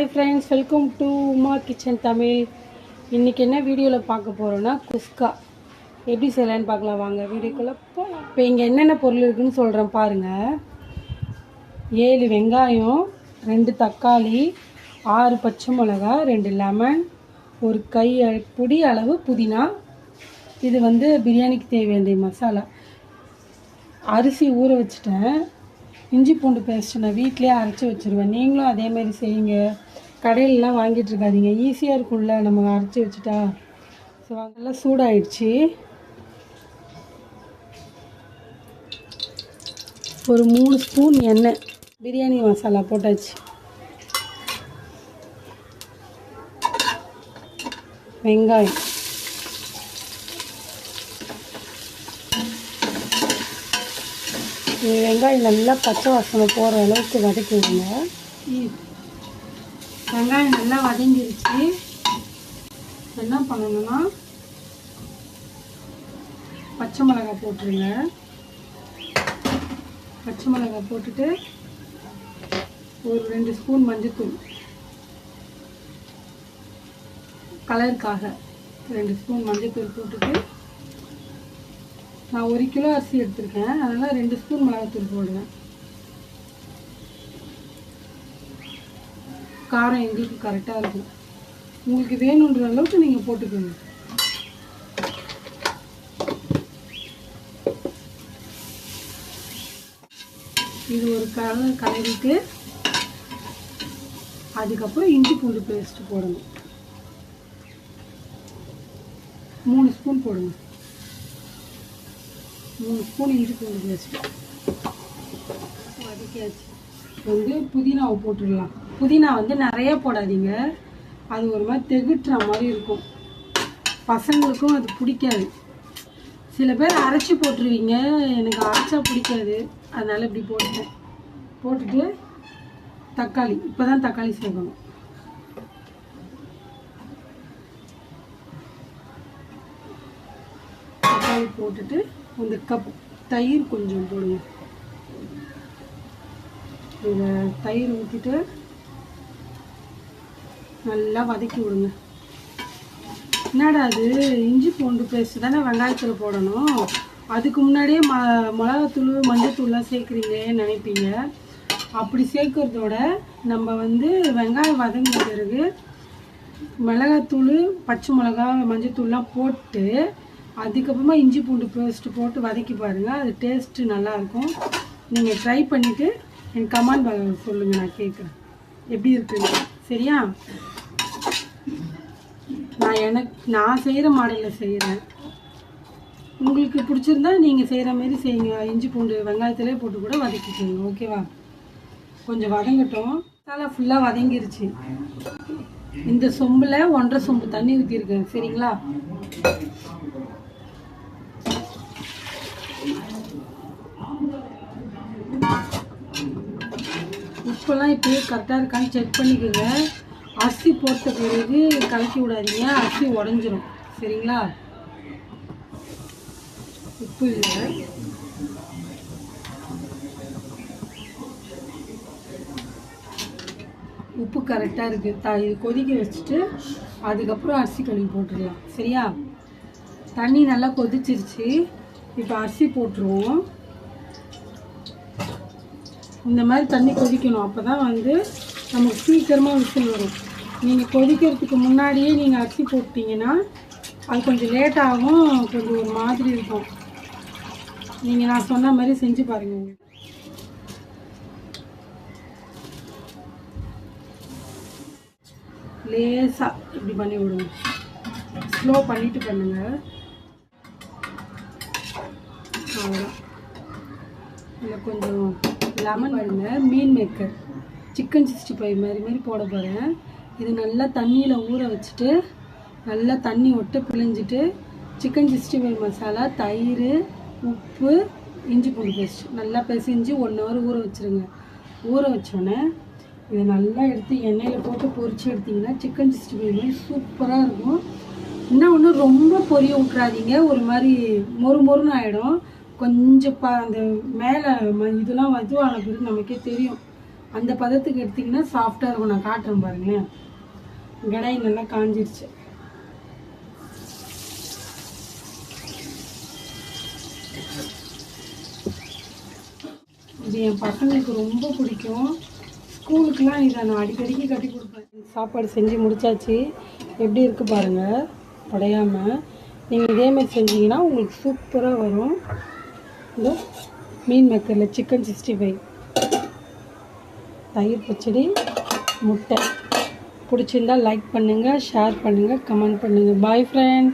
Hi friends, welcome to Uma kitchen Tamil. இன்றைக்கி என்ன வீடியோவில் பார்க்க போகிறோன்னா குஸ்கா எப்படி செய்யலான்னு பார்க்கலாம். வாங்க வீடியோக்குள்ளே போகலாம். இப்போ இங்கே என்னென்ன பொருள் இருக்குதுன்னு சொல்கிறேன் பாருங்கள். 7 வெங்காயம், 2 தக்காளி, 6 பச்சை மிளகா, 2 லெமன், ஒரு கைப்பிடி அளவு புதினா. இது பிரியாணிக்கு தேவையான மசாலா. அரிசி ஊற வச்சுட்டேன். இஞ்சி பூண்டு பேஸ்ட்டு நான் வீட்டிலே அரைச்சி வச்சுருவேன். நீங்களும் அதேமாரி செய்யுங்க. கடையிலலாம் வாங்கிட்டு இருக்காதீங்க. ஈஸியாக இருக்கும்ல நம்ம அரைச்சி வச்சுட்டா. ஸோ அதெல்லாம் சூடாயிடுச்சு. ஒரு 3 ஸ்பூன் எண்ணெய், பிரியாணி மசாலா போட்டாச்சு. வெங்காயம், வெங்காயம் நல்லா பச்சை வாசனை போகிற அளவுக்கு வதக்கி விடுங்க. வெங்காயம் நல்லா வதங்கிருச்சு. என்ன பண்ணணும்னா பச்சை மிளகாய் போட்டுருங்க. பச்சை மிளகாய் போட்டுட்டு ஒரு 2 ஸ்பூன் மஞ்சள்தூள், கலருக்காக 2 ஸ்பூன் மஞ்சள்தூள் போட்டுட்டு, நான் 1 கிலோ அரிசி எடுத்திருக்கேன், அதனால் 2 ஸ்பூன் மிளகாத்தூள் போடுவேன். காரம் எங்களுக்கு கரெக்டாக இருக்கும். உங்களுக்கு வேணுன்ற அளவுக்கு நீங்கள் போட்டுக்கோங்க. இது ஒரு கலரிட்டு அதுக்கப்புறம் இஞ்சி பூண்டு பேஸ்ட்டு போடணும். 3 ஸ்பூன் போடுங்க. 3 ஸ்பூன் இஞ்சி பூண்டு பேஸ்ட்டு வதக்கியாச்சு. புதினாவை போட்டுடலாம். புதினா நிறைய போடாதீங்க, அது ஒரு மாதிரி தெகுட்டுற மாதிரி இருக்கும். பசங்களுக்கும் அது பிடிக்காது. சில பேர் அரைச்சி போட்டுருவீங்க, எனக்கு அரைச்சா பிடிக்காது, அதனால் இப்படி போட்டுட்டேன். போட்டுட்டு தக்காளி, இப்போ தான் தக்காளி சேர்க்கணும். தக்காளி போட்டுட்டு அந்த கப் தயிர் கொஞ்சம் போடுங்க. இதை தயிர் ஊற்றிட்டு நல்லா வதக்கி விடுங்க. என்னடா அது இஞ்சி பூண்டு பேஸ்ட்டு தானே வெங்காயத்தில் போடணும், அதுக்கு முன்னாடியே மிளகாத்தூள் மஞ்சத்தூள்லாம் சேர்க்குறீங்களேன்னு நினைப்பீங்க. அப்படி சேர்க்குறதோட நம்ம வெங்காயம் வதங்கின பிறகு மிளகாத்தூள், பச்சை மிளகா, மஞ்சத்தூள்லாம் போட்டு அதுக்கப்புறமா இஞ்சி பூண்டு பேஸ்ட்டு போட்டு வதக்கி பாருங்கள். அது டேஸ்ட்டு நல்லாயிருக்கும். நீங்கள் ட்ரை பண்ணிவிட்டு எனக்கு கமெண்ட் சொல்லுங்கள், நான் கேட்குறேன் எப்படி இருக்குங்க. சரியா? நான் செய்கிற மாடலில் செய்கிறேன். உங்களுக்கு பிடிச்சிருந்தா நீங்கள் செய்கிற மாரி செய்யுங்க. இஞ்சி பூண்டு வெங்காயத்திலே போட்டு கூட வதக்கிக்கோங்க. ஓகேவா? கொஞ்சம் வதங்கட்டும். மசாலா ஃபுல்லாக வதங்கிருச்சு. இந்த சொம்பில் 1.5 சொம்பு தண்ணி ஊற்றிருக்கேன். சரிங்களா? உப்பெல்லாம் இப்போயே கரெக்டாக இருக்கான்னு செக் பண்ணிக்கோங்க. அரிசி போட்ட பிறகு கலக்கி விடாதீங்க, அரிசி உடஞ்சிரும். சரிங்களா? உப்பு இல்லை. உப்பு கரெக்டாக இருக்குது. இது கொதிக்க வச்சுட்டு அதுக்கப்புறம் அரிசி கழுவி போட்டுடலாம். சரியா? தண்ணி நல்லா கொதிச்சிருச்சு. இப்போ அரிசி போட்டுருவோம். இந்த மாதிரி தண்ணி கொதிக்கணும். அப்போ தான் நமக்கு சீக்கிரமாக விசில் வரும். நீங்கள் கொதிக்கிறதுக்கு முன்னாடியே நீங்கள் அரிசி போட்டிங்கன்னா அது கொஞ்சம் லேட் ஆகும், கொஞ்சம் ஒரு மாதிரி இருக்கும். நீங்கள் நான் சொன்ன மாதிரி செஞ்சு பாருங்கள். லேசாக இப்படி பண்ணி விடுங்க. ஸ்லோ பண்ணிவிட்டு பண்ணுங்கள். அவ்வளோதான். இதில் கொஞ்சம் லெமன் பாருங்க. மீன் மேக்கர் சிக்கன் 65 மாதிரி போட போகிறேன். இது நல்லா தண்ணியில் ஊற வச்சுட்டு நல்லா தண்ணி விட்டு பிழிஞ்சிட்டு சிக்கன் 65 மசாலா, தயிர், உப்பு, இஞ்சி பூண்டு பேஸ்ட் நல்லா பிசைஞ்சு 1 ஹவர் ஊற வச்சுருங்க. ஊற வச்சோன்னே இதை நல்லா எடுத்து எண்ணெயில் போட்டு பொரிச்சு எடுத்திங்கன்னா சிக்கன் 65 மாதிரி சூப்பராக இருக்கும். இன்னும் ரொம்ப பொரிய விட்றாதீங்க, ஒரு மாதிரி மொறுன்னு ஆகிடும். கொஞ்சம் அந்த மேலே இதெல்லாம் இதுவான பிறகு நமக்கே தெரியும். அந்த பதத்துக்கு எடுத்திங்கன்னா சாஃப்டாக இருக்கும். நான் காட்டுறேன் பாருங்களேன். கடாய் நல்லா காஞ்சிருச்சு. இது என் பசங்களுக்கு ரொம்ப பிடிக்கும். ஸ்கூலுக்கெலாம் இதை நான் அடிக்கடிக்கு கட்டி கொடுப்பேன். சாப்பாடு செஞ்சு முடித்தாச்சு. எப்படி இருக்குது பாருங்கள், உடையாமல். நீங்கள் இதேமாதிரி செஞ்சீங்கன்னா உங்களுக்கு சூப்பராக வரும். இந்த மீன் மேக்கரில் சிக்கன் 65, தயிர் பச்சடி, முட்டை. பிடிச்சிருந்தால் லைக் பண்ணுங்கள், ஷேர் பண்ணுங்கள், கமெண்ட் பண்ணுங்கள். பாய் ஃப்ரெண்ட்.